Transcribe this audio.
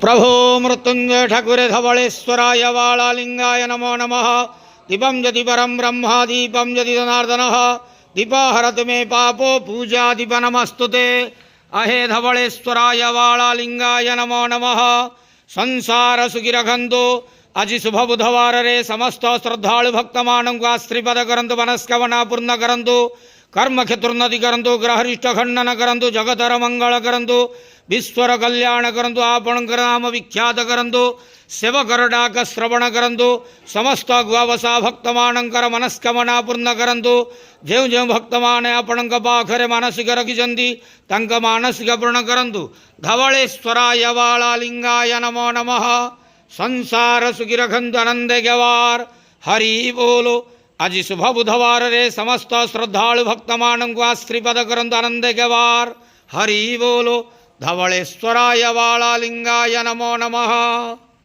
प्रभो मृत्युंजय ठाकुरे धवलेश्वराय वालालिंगाय नमो नमः। दीपं यदि परं ब्रह्म दीपं यदि जनार्दनः दीपा हरतु मे पापो पूजा दीप नमस्तुते। अहे धवलेश्वराय वालालिंगाय नमो नमः। संसार सुखिरखंतु आज शुभ बुधवार रे समस्त श्रद्धालु भक्तमानंकु आश्रीपद करंतु मनस्कामना पूर्ण करंतु कर्म चतुर्नति करंतु ग्रहरिष्ट खंडन करंतु जगतर मंगल करंतु विश्वर कल्याण करंतु आपणकर नाम विख्यात करंतु सेवकर डाक श्रवण करंतु समस्त गुआवसा भक्तमानंकर मनस्कामना पूर्ण करंतु जो जो भक्तमाने आपणक पाखरे मानसिक रखिछंती तंक मानसिक पूर्ण करंतु। धवलेश्वराय वालालिंगाय नमो नमः। संसार सुखी रखंतु आनंद गवार हरि बोलो। आज शुभ बुधवार रे समस्त श्रद्धालु भक्तमानंकु आश्रीपद करंतु आनंद गवार हरि बोलो। धवलेश्वराय वालालिंगाय नमो नमः।